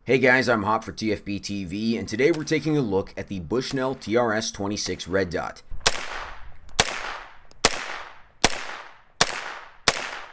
Hey guys, I'm Hop for TFBTV, and today we're taking a look at the Bushnell TRS-26 Red Dot.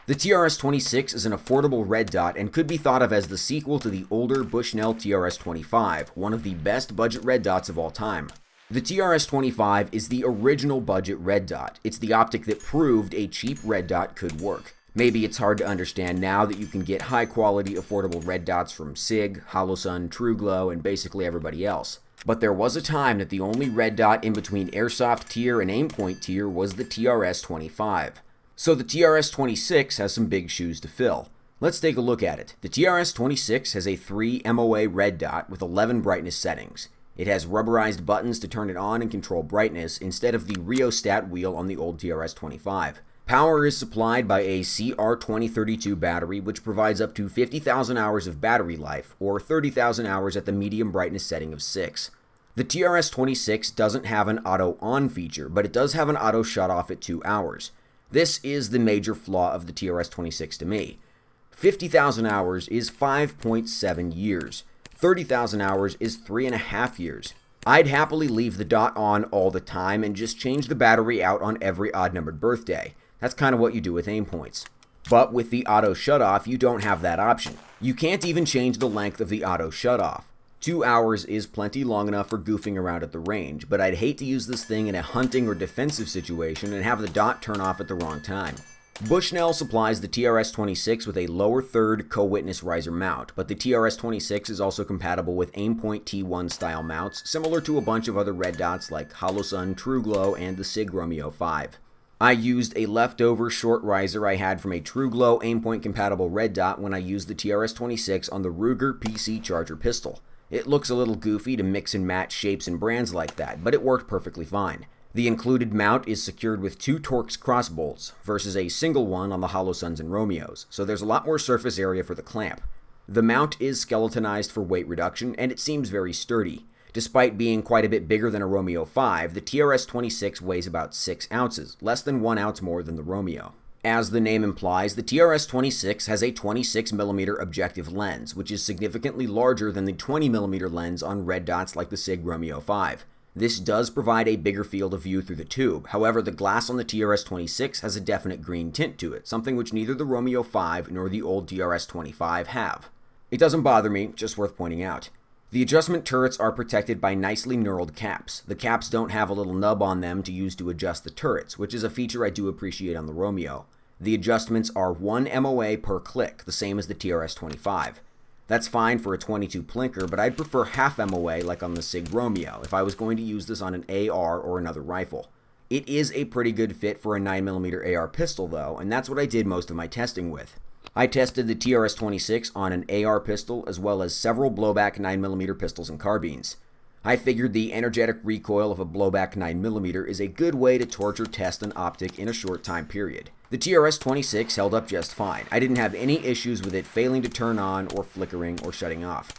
The TRS-26 is an affordable red dot and could be thought of as the sequel to the older Bushnell TRS-25, one of the best budget red dots of all time. The TRS-25 is the original budget red dot. It's the optic that proved a cheap red dot could work. Maybe it's hard to understand now that you can get high-quality, affordable red dots from SIG, Holosun, TrueGlow, and basically everybody else. But there was a time that the only red dot in between airsoft tier and aimpoint tier was the TRS-25. So the TRS-26 has some big shoes to fill. Let's take a look at it. The TRS-26 has a 3 MOA red dot with 11 brightness settings. It has rubberized buttons to turn it on and control brightness instead of the rheostat wheel on the old TRS-25. Power is supplied by a CR2032 battery, which provides up to 50,000 hours of battery life, or 30,000 hours at the medium brightness setting of 6. The TRS-26 doesn't have an auto-on feature, but it does have an auto shut-off at 2 hours. This is the major flaw of the TRS-26 to me. 50,000 hours is 5.7 years. 30,000 hours is 3.5 years. I'd happily leave the dot on all the time and just change the battery out on every odd-numbered birthday. That's kind of what you do with aim points. But with the auto shutoff, you don't have that option. You can't even change the length of the auto shutoff. 2 hours is plenty long enough for goofing around at the range, but I'd hate to use this thing in a hunting or defensive situation and have the dot turn off at the wrong time. Bushnell supplies the TRS-26 with a lower third co-witness riser mount, but the TRS-26 is also compatible with aimpoint T1 style mounts, similar to a bunch of other red dots like Holosun, TrueGlow, and the SIG Romeo 5. I used a leftover short riser I had from a TrueGlow aimpoint compatible red dot when I used the TRS-26 on the Ruger PC Charger pistol. It looks a little goofy to mix and match shapes and brands like that, but it worked perfectly fine. The included mount is secured with 2 Torx cross bolts versus a single one on the Holosuns and Romeos, so there's a lot more surface area for the clamp. The mount is skeletonized for weight reduction, and it seems very sturdy. Despite being quite a bit bigger than a Romeo 5, the TRS-26 weighs about 6 ounces, less than 1 ounce more than the Romeo. As the name implies, the TRS-26 has a 26mm objective lens, which is significantly larger than the 20mm lens on red dots like the SIG Romeo 5. This does provide a bigger field of view through the tube, however the glass on the TRS-26 has a definite green tint to it, something which neither the Romeo 5 nor the old TRS-25 have. It doesn't bother me, just worth pointing out. The adjustment turrets are protected by nicely knurled caps. The caps don't have a little nub on them to use to adjust the turrets, which is a feature I do appreciate on the Romeo. The adjustments are 1 MOA per click, the same as the TRS-25. That's fine for a 22 plinker, but I'd prefer half MOA like on the SIG Romeo if I was going to use this on an AR or another rifle. It is a pretty good fit for a 9mm AR pistol though, and that's what I did most of my testing with. I tested the TRS-26 on an AR pistol as well as several blowback 9mm pistols and carbines. I figured the energetic recoil of a blowback 9mm is a good way to torture test an optic in a short time period. The TRS-26 held up just fine. I didn't have any issues with it failing to turn on or flickering or shutting off.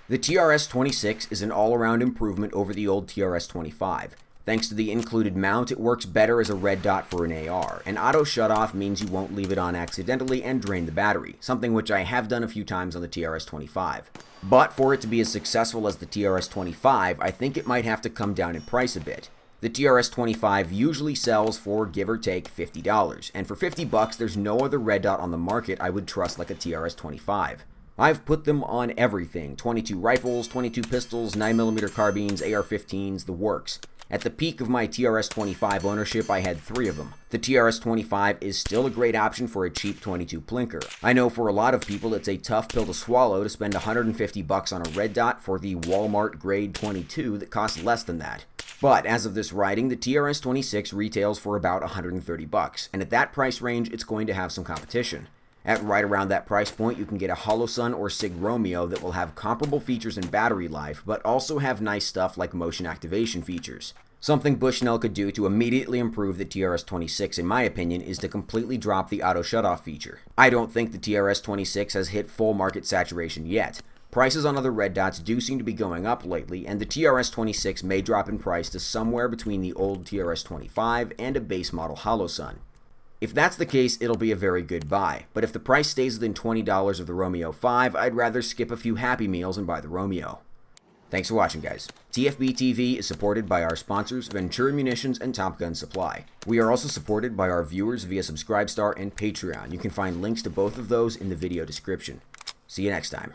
The TRS-26 is an all-around improvement over the old TRS-25. Thanks to the included mount, it works better as a red dot for an AR. An auto shutoff means you won't leave it on accidentally and drain the battery, something which I have done a few times on the TRS-25. But for it to be as successful as the TRS-25, I think it might have to come down in price a bit. The TRS-25 usually sells for give or take $50, and for $50 there's no other red dot on the market I would trust like a TRS-25. I've put them on everything, 22 rifles, 22 pistols, 9mm carbines, AR-15s, the works. At the peak of my TRS-25 ownership, I had 3 of them. The TRS-25 is still a great option for a cheap 22 plinker. I know for a lot of people it's a tough pill to swallow to spend $150 on a red dot for the Walmart grade 22 that costs less than that. But as of this writing, the TRS-26 retails for about $130, and at that price range, it's going to have some competition. At right around that price point, you can get a Holosun or SIG Romeo that will have comparable features in battery life, but also have nice stuff like motion activation features. Something Bushnell could do to immediately improve the TRS-26, in my opinion, is to completely drop the auto shutoff feature. I don't think the TRS-26 has hit full market saturation yet. Prices on other red dots do seem to be going up lately, and the TRS-26 may drop in price to somewhere between the old TRS-25 and a base model Holosun. If that's the case, it'll be a very good buy, but if the price stays within $20 of the Romeo 5, I'd rather skip a few Happy Meals and buy the Romeo. Thanks for watching, guys. TFBTV is supported by our sponsors, Ventura Munitions and Top Gun Supply. We are also supported by our viewers via Subscribestar and Patreon. You can find links to both of those in the video description. See you next time.